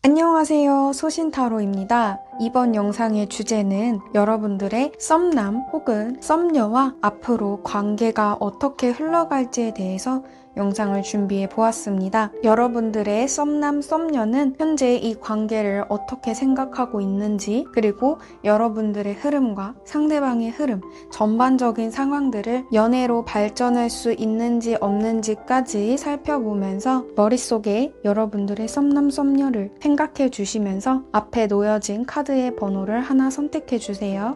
안녕하세요. 소신타로입니다. 이번 영상의 주제는 여러분들의 썸남 혹은 썸녀와 앞으로 관계가 어떻게 흘러갈지에 대해서 영상을 준비해 보았습니다. 여러분들의 썸남, 썸녀는 현재 이 관계를 어떻게 생각하고 있는지, 그리고 여러분들의 흐름과 상대방의 흐름, 전반적인 상황들을 연애로 발전할 수 있는지 없는지까지 살펴보면서 머릿속에 여러분들의 썸남, 썸녀를 생각해 주시면서 앞에 놓여진 카드의 번호를 하나 선택해 주세요.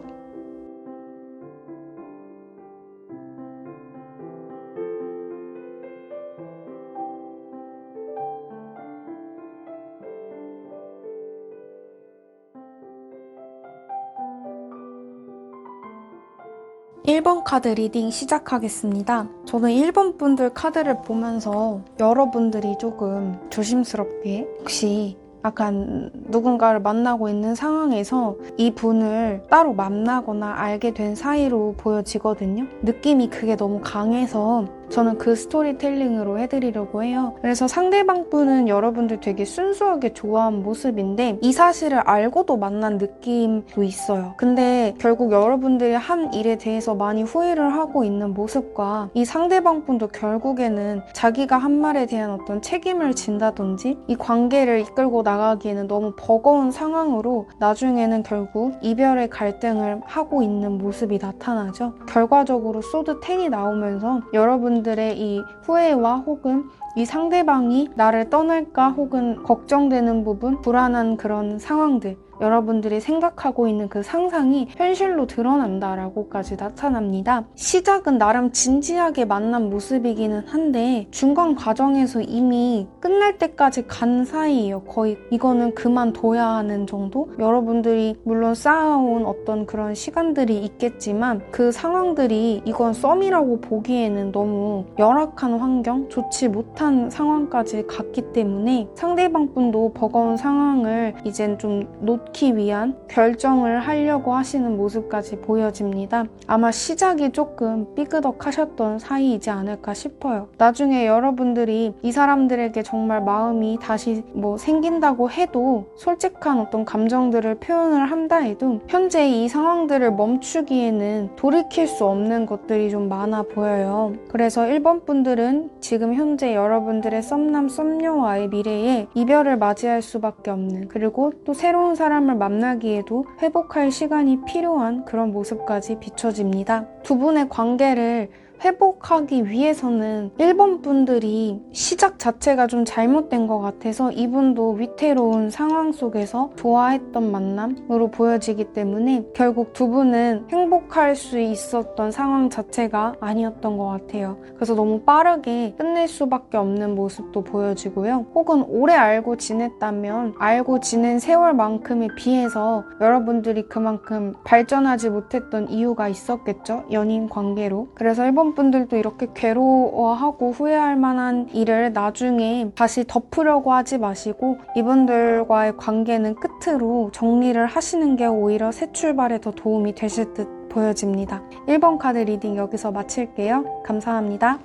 1번 카드 리딩 시작하겠습니다. 저는 1번 분들 카드를 보면서 여러분들이 조금 조심스럽게 혹시 약간 누군가를 만나고 있는 상황에서 이 분을 따로 만나거나 알게 된 사이로 보여지거든요. 느낌이 그게 너무 강해서 저는 그 스토리텔링으로 해드리려고 해요. 그래서 상대방 분은 여러분들 되게 순수하게 좋아한 모습인데 이 사실을 알고도 만난 느낌도 있어요. 근데 결국 여러분들이 한 일에 대해서 많이 후회를 하고 있는 모습과 이 상대방 분도 결국에는 자기가 한 말에 대한 어떤 책임을 진다든지 이 관계를 이끌고 나가기에는 너무 버거운 상황으로 나중에는 결국 이별의 갈등을 하고 있는 모습이 나타나죠. 결과적으로 소드 10이 나오면서 여러분들의 이 후회와 혹은 이 상대방이 나를 떠날까 혹은 걱정되는 부분, 불안한 그런 상황들, 여러분들이 생각하고 있는 그 상상이 현실로 드러난다라고까지 나타납니다. 시작은 나름 진지하게 만난 모습이기는 한데 중간 과정에서 이미 끝날 때까지 간 사이예요. 거의 이거는 그만둬야 하는 정도? 여러분들이 물론 쌓아온 어떤 그런 시간들이 있겠지만 그 상황들이 이건 썸이라고 보기에는 너무 열악한 환경, 좋지 못한 상황까지 갔기 때문에 상대방 분도 버거운 상황을 이젠 좀 놓기 위한 결정을 하려고 하시는 모습까지 보여집니다. 아마 시작이 조금 삐그덕하셨던 사이이지 않을까 싶어요. 나중에 여러분들이 이 사람들에게 정말 마음이 다시 생긴다고 해도 솔직한 어떤 감정들을 표현을 한다 해도 현재 이 상황들을 멈추기에는 돌이킬 수 없는 것들이 좀 많아 보여요. 그래서 1번 분들은 지금 현재 여러분들의 썸남, 썸녀와의 미래에 이별을 맞이할 수밖에 없는, 그리고 또 새로운 사람을 만나기에도 회복할 시간이 필요한 그런 모습까지 비춰집니다. 두 분의 관계를 회복하기 위해서는 1번 분들이 시작 자체가 좀 잘못된 것 같아서 이분도 위태로운 상황 속에서 좋아했던 만남으로 보여지기 때문에 결국 두 분은 행복할 수 있었던 상황 자체가 아니었던 것 같아요. 그래서 너무 빠르게 끝낼 수밖에 없는 모습도 보여지고요. 혹은 오래 알고 지냈다면 알고 지낸 세월만큼에 비해서 여러분들이 그만큼 발전하지 못했던 이유가 있었겠죠? 연인 관계로. 그래서 1번 분들도 이렇게 괴로워하고 후회할 만한 일을 나중에 다시 덮으려고 하지 마시고 이분들과의 관계는 끝으로 정리를 하시는 게 오히려 새 출발에 더 도움이 되실 듯 보여집니다. 1번 카드 리딩 여기서 마칠게요. 감사합니다.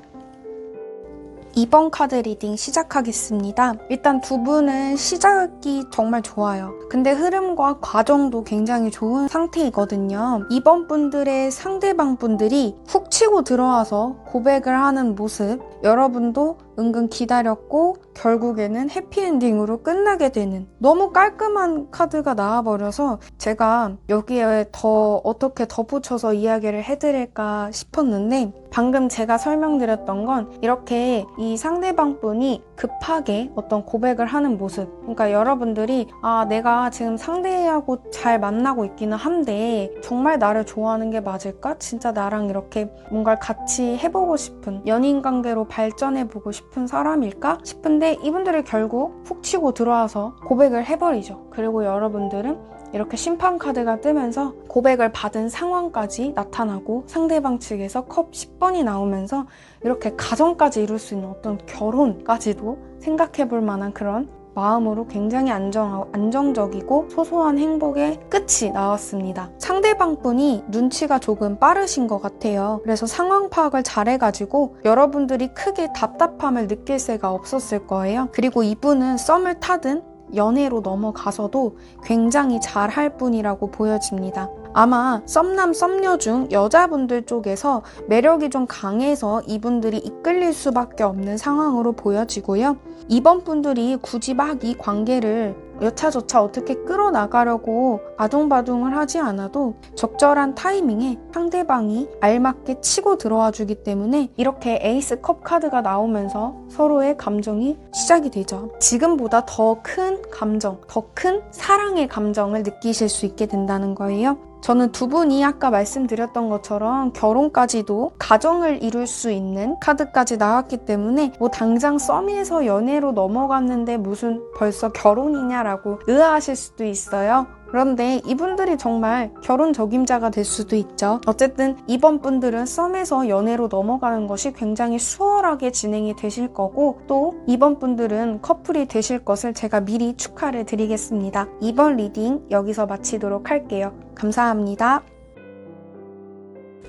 2번 카드 리딩 시작하겠습니다. 일단 두 분은 시작이 정말 좋아요. 근데 흐름과 과정도 굉장히 좋은 상태이거든요. 2번 분들의 상대방 분들이 훅 치고 들어와서 고백을 하는 모습, 여러분도 은근 기다렸고 결국에는 해피엔딩으로 끝나게 되는, 너무 깔끔한 카드가 나와버려서 제가 여기에 더 어떻게 덧붙여서 이야기를 해드릴까 싶었는데 방금 제가 설명드렸던 건 이렇게 이 상대방 분이 급하게 어떤 고백을 하는 모습, 그러니까 여러분들이 내가 지금 상대하고 잘 만나고 있기는 한데 정말 나를 좋아하는 게 맞을까? 진짜 나랑 이렇게 뭔가를 같이 해보고 싶은, 연인 관계로 발전해보고 싶은 사람일까? 싶은데 이분들이 결국 훅 치고 들어와서 고백을 해버리죠. 그리고 여러분들은 이렇게 심판 카드가 뜨면서 고백을 받은 상황까지 나타나고 상대방 측에서 컵 10번이 나오면서 이렇게 가정까지 이룰 수 있는 어떤 결혼까지도 생각해볼 만한 그런 마음으로 굉장히 안정적이고 소소한 행복의 끝이 나왔습니다. 상대방 분이 눈치가 조금 빠르신 것 같아요. 그래서 상황 파악을 잘해가지고 여러분들이 크게 답답함을 느낄 새가 없었을 거예요. 그리고 이분은 썸을 타든 연애로 넘어가서도 굉장히 잘할 분이라고 보여집니다. 아마 썸남 썸녀 중 여자분들 쪽에서 매력이 좀 강해서 이분들이 이끌릴 수밖에 없는 상황으로 보여지고요. 이번 분들이 굳이 막 이 관계를 여차저차 어떻게 끌어나가려고 아둥바둥을 하지 않아도 적절한 타이밍에 상대방이 알맞게 치고 들어와 주기 때문에 이렇게 에이스 컵 카드가 나오면서 서로의 감정이 시작이 되죠. 지금보다 더 큰 감정, 더 큰 사랑의 감정을 느끼실 수 있게 된다는 거예요. 저는 두 분이 아까 말씀드렸던 것처럼 결혼까지도 가정을 이룰 수 있는 카드까지 나왔기 때문에 뭐 당장 썸에서 연애로 넘어갔는데 무슨 벌써 결혼이냐라고 의아하실 수도 있어요. 그런데 이분들이 정말 결혼 적임자가 될 수도 있죠. 어쨌든 이번 분들은 썸에서 연애로 넘어가는 것이 굉장히 수월하게 진행이 되실 거고 또 이번 분들은 커플이 되실 것을 제가 미리 축하를 드리겠습니다. 이번 리딩 여기서 마치도록 할게요. 감사합니다.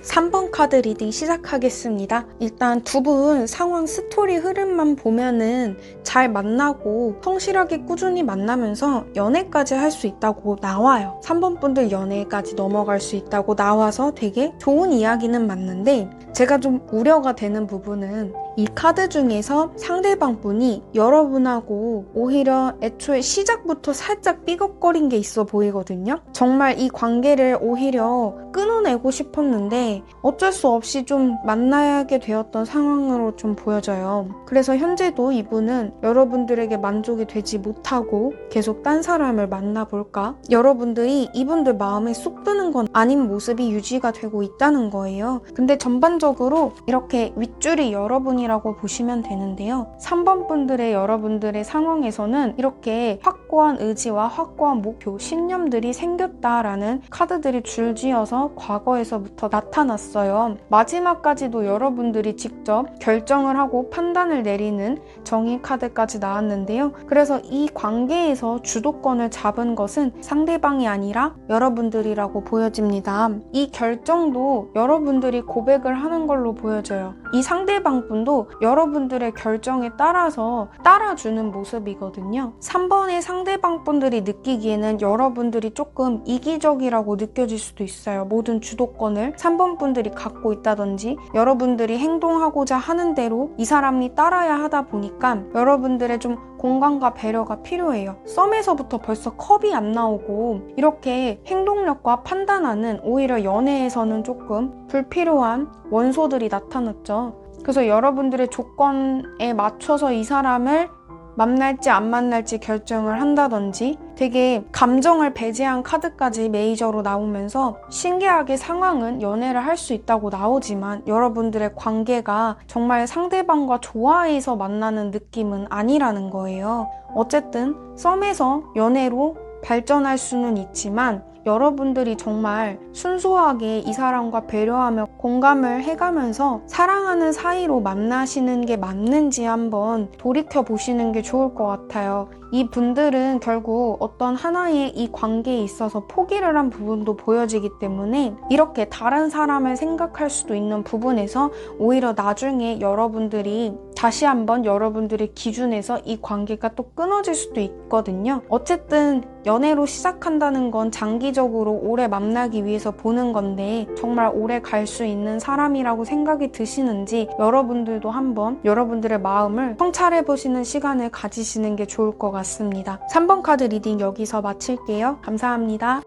3번 카드 리딩 시작하겠습니다. 일단 두 분 상황 스토리 흐름만 보면은 잘 만나고 성실하게 꾸준히 만나면서 연애까지 할 수 있다고 나와요. 3번 분들 연애까지 넘어갈 수 있다고 나와서 되게 좋은 이야기는 맞는데 제가 좀 우려가 되는 부분은 이 카드 중에서 상대방 분이 여러분하고 오히려 애초에 시작부터 살짝 삐걱거린 게 있어 보이거든요. 정말 이 관계를 오히려 끊어내고 싶었는데 어쩔 수 없이 좀 만나게 되었던 상황으로 좀 보여져요. 그래서 현재도 이분은 여러분들에게 만족이 되지 못하고 계속 딴 사람을 만나볼까? 여러분들이 이분들 마음에 쏙 드는 건 아닌 모습이 유지가 되고 있다는 거예요. 근데 전반적으로 이렇게 윗줄이 여러분이라고 보시면 되는데요. 3번 분들의 여러분들의 상황에서는 이렇게 확고한 의지와 확고한 목표, 신념들이 생겼다라는 카드들이 줄지어서 과거에서부터 나타났어요. 마지막까지도 여러분들이 직접 결정을 하고 판단을 내리는 정의 카드까지 나왔는데요. 그래서 이 관계에서 주도권을 잡은 것은 상대방이 아니라 여러분들이라고 보여집니다. 이 결정도 여러분들이 고백을 하는 걸로 보여져요. 이 상대방 분도 여러분들의 결정에 따라서 따라주는 모습이거든요. 3번의 상대방 분들이 느끼기에는 여러분들이 조금 이기적이라고 느껴질 수도 있어요. 모든 주도권을 3번 분들이 갖고 있다든지 여러분들이 행동하고자 하는 대로 이 사람이 따라야 하다 보니까 여러분들의 좀 공감과 배려가 필요해요. 썸에서부터 벌써 컵이 안 나오고 이렇게 행동력과 판단하는 오히려 연애에서는 조금 불필요한 원소들이 나타났죠. 그래서 여러분들의 조건에 맞춰서 이 사람을 만날지 안 만날지 결정을 한다든지 되게 감정을 배제한 카드까지 메이저로 나오면서 신기하게 상황은 연애를 할 수 있다고 나오지만 여러분들의 관계가 정말 상대방과 좋아해서 만나는 느낌은 아니라는 거예요. 어쨌든 썸에서 연애로 발전할 수는 있지만 여러분들이 정말 순수하게 이 사람과 배려하며 공감을 해가면서 사랑하는 사이로 만나시는 게 맞는지 한번 돌이켜 보시는 게 좋을 것 같아요. 이 분들은 결국 어떤 하나의 이 관계에 있어서 포기를 한 부분도 보여지기 때문에 이렇게 다른 사람을 생각할 수도 있는 부분에서 오히려 나중에 여러분들이 다시 한번 여러분들의 기준에서 이 관계가 또 끊어질 수도 있거든요. 어쨌든 연애로 시작한다는 건 장기적으로 오래 만나기 위해서 보는 건데 정말 오래 갈 수 있는 사람이라고 생각이 드시는지 여러분들도 한번 여러분들의 마음을 성찰해보시는 시간을 가지시는 게 좋을 것 같습니다. 3번 카드 리딩 여기서 마칠게요. 감사합니다.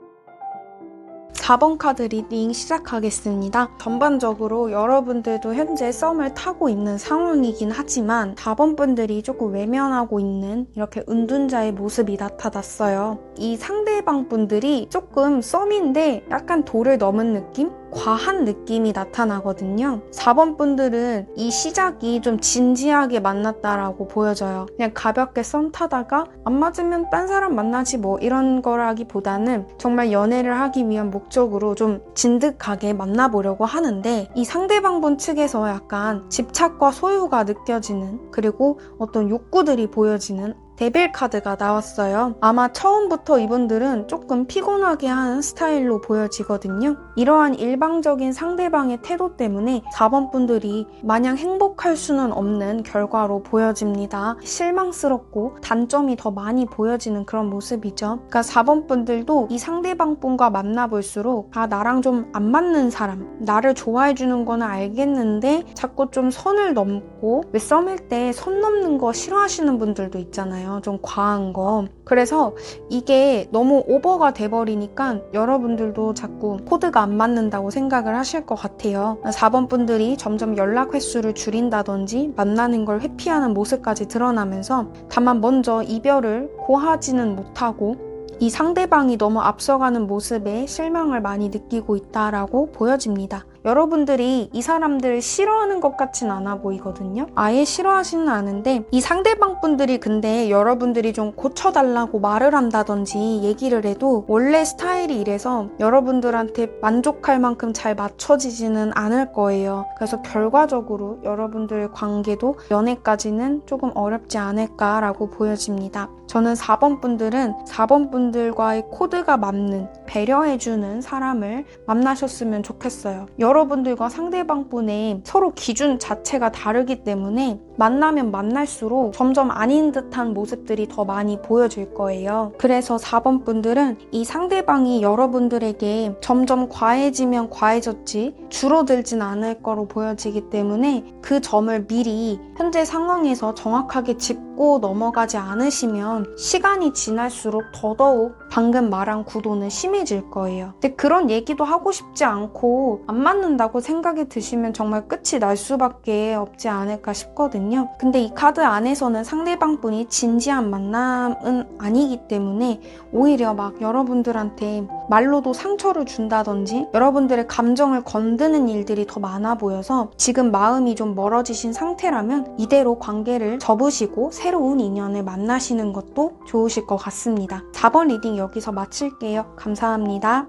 4번 카드 리딩 시작하겠습니다. 전반적으로 여러분들도 현재 썸을 타고 있는 상황이긴 하지만 4번 분들이 조금 외면하고 있는 이렇게 은둔자의 모습이 나타났어요. 이 상대방 분들이 조금 썸인데 약간 도를 넘은 느낌? 과한 느낌이 나타나거든요. 4번 분들은 이 시작이 좀 진지하게 만났다라고 보여져요. 그냥 가볍게 썸 타다가 안 맞으면 딴 사람 만나지 뭐 이런 거라기보다는 정말 연애를 하기 위한 목적으로 좀 진득하게 만나보려고 하는데 이 상대방 분 측에서 약간 집착과 소유가 느껴지는 그리고 어떤 욕구들이 보여지는 데빌 카드가 나왔어요. 아마 처음부터 이분들은 조금 피곤하게 하는 스타일로 보여지거든요. 이러한 일방적인 상대방의 태도 때문에 4번 분들이 마냥 행복할 수는 없는 결과로 보여집니다. 실망스럽고 단점이 더 많이 보여지는 그런 모습이죠. 그러니까 4번 분들도 이 상대방 분과 만나볼수록 나랑 좀 안 맞는 사람, 나를 좋아해주는 거는 알겠는데 자꾸 좀 선을 넘고 왜 썸일 때 선 넘는 거 싫어하시는 분들도 있잖아요. 좀 과한 거. 그래서 이게 너무 오버가 돼버리니까 여러분들도 자꾸 코드가 안 맞는다고 생각을 하실 것 같아요. 4번 분들이 점점 연락 횟수를 줄인다든지 만나는 걸 회피하는 모습까지 드러나면서 다만 먼저 이별을 고하지는 못하고 이 상대방이 너무 앞서가는 모습에 실망을 많이 느끼고 있다라고 보여집니다. 여러분들이 이 사람들을 싫어하는 것 같진 않아 보이거든요. 아예 싫어하지는 않은데 이 상대방 분들이 근데 여러분들이 좀 고쳐달라고 말을 한다든지 얘기를 해도 원래 스타일이 이래서 여러분들한테 만족할 만큼 잘 맞춰지지는 않을 거예요. 그래서 결과적으로 여러분들의 관계도 연애까지는 조금 어렵지 않을까라고 보여집니다. 저는 4번 분들은 4번 분들과의 코드가 맞는 배려해주는 사람을 만나셨으면 좋겠어요. 여러분들과 상대방 분의 서로 기준 자체가 다르기 때문에 만나면 만날수록 점점 아닌 듯한 모습들이 더 많이 보여질 거예요. 그래서 4번 분들은 이 상대방이 여러분들에게 점점 과해지면 과해졌지 줄어들진 않을 거로 보여지기 때문에 그 점을 미리 현재 상황에서 정확하게 짚고 넘어가지 않으시면 시간이 지날수록 더더욱 방금 말한 구도는 심해질 거예요. 근데 그런 얘기도 하고 싶지 않고 안 맞는다고 생각이 드시면 정말 끝이 날 수밖에 없지 않을까 싶거든요. 근데 이 카드 안에서는 상대방 분이 진지한 만남은 아니기 때문에 오히려 막 여러분들한테 말로도 상처를 준다든지 여러분들의 감정을 건드는 일들이 더 많아 보여서 지금 마음이 좀 멀어지신 상태라면 이대로 관계를 접으시고 새로운 인연을 만나시는 것도 좋으실 것 같습니다. 4번 리딩 여기서 마칠게요. 감사합니다.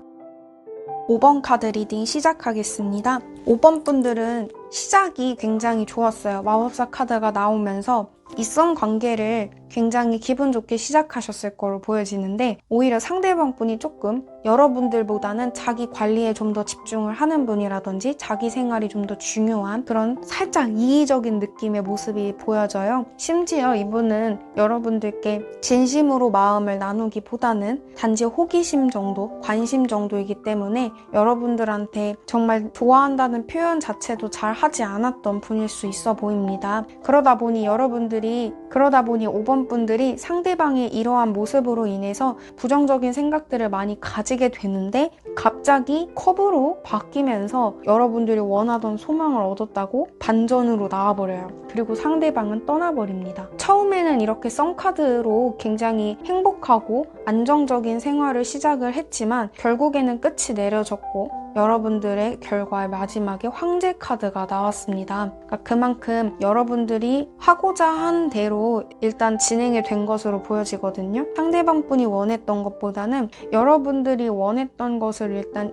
5번 카드 리딩 시작하겠습니다. 5번 분들은 시작이 굉장히 좋았어요. 마법사 카드가 나오면서 이성 관계를 굉장히 기분 좋게 시작하셨을 거로 보여지는데 오히려 상대방 분이 조금 여러분들보다는 자기 관리에 좀 더 집중을 하는 분이라든지 자기 생활이 좀 더 중요한 그런 살짝 이기적인 느낌의 모습이 보여져요. 심지어 이분은 여러분들께 진심으로 마음을 나누기보다는 단지 호기심 정도, 관심 정도이기 때문에 여러분들한테 정말 좋아한다는 표현 자체도 잘 하지 않았던 분일 수 있어 보입니다. 그러다 보니 5번 분들이 상대방의 이러한 모습으로 인해서 부정적인 생각들을 많이 가지게 되는데 갑자기 컵으로 바뀌면서 여러분들이 원하던 소망을 얻었다고 반전으로 나와버려요. 그리고 상대방은 떠나버립니다. 처음에는 이렇게 썬카드로 굉장히 행복하고 안정적인 생활을 시작을 했지만 결국에는 끝이 내려졌고 여러분들의 결과의 마지막에 황제 카드가 나왔습니다. 그러니까 그만큼 여러분들이 하고자 한 대로 일단 진행이 된 것으로 보여지거든요. 상대방 분이 원했던 것보다는 여러분들이 원했던 것을 일단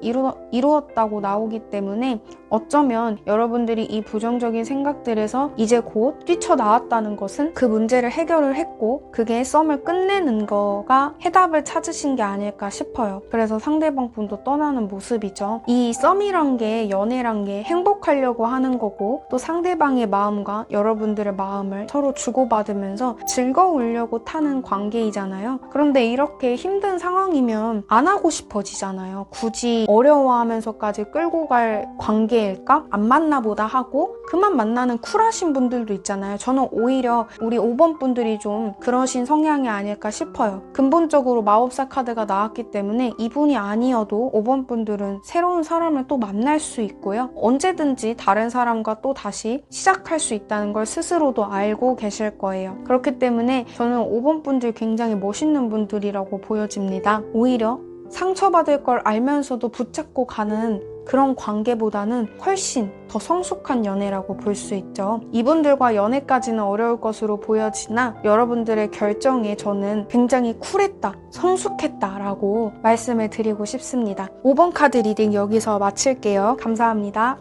이루었다고 나오기 때문에 어쩌면 여러분들이 이 부정적인 생각들에서 이제 곧 뛰쳐나왔다는 것은 그 문제를 해결을 했고 그게 썸을 끝내는 거가 해답을 찾으신 게 아닐까 싶어요. 그래서 상대방 분도 떠나는 모습이죠. 이 썸이란 게 연애란 게 행복하려고 하는 거고 또 상대방의 마음과 여러분들의 마음을 서로 주고받으면서 즐거우려고 타는 관계이잖아요. 그런데 이렇게 힘든 상황이면 안 하고 싶어지잖아요. 굳이 어려워하면서까지 끌고 갈 관계일까? 안 만나보다 하고 그만 만나는 쿨하신 분들도 있잖아요. 저는 오히려 우리 5번 분들이 좀 그러신 성향이 아닐까 싶어요. 근본적으로 마법사 카드가 나왔기 때문에 이분이 아니어도 5번 분들은 새로운 사람을 또 만날 수 있고요. 언제든지 다른 사람과 또 다시 시작할 수 있다는 걸 스스로도 알고 계실 거예요. 그렇기 때문에 저는 5번 분들 굉장히 멋있는 분들이라고 보여집니다. 오히려 상처받을 걸 알면서도 붙잡고 가는 그런 관계보다는 훨씬 더 성숙한 연애라고 볼 수 있죠. 이분들과 연애까지는 어려울 것으로 보여지나 여러분들의 결정에 저는 굉장히 쿨했다, 성숙했다라고 말씀을 드리고 싶습니다. 5번 카드 리딩 여기서 마칠게요. 감사합니다.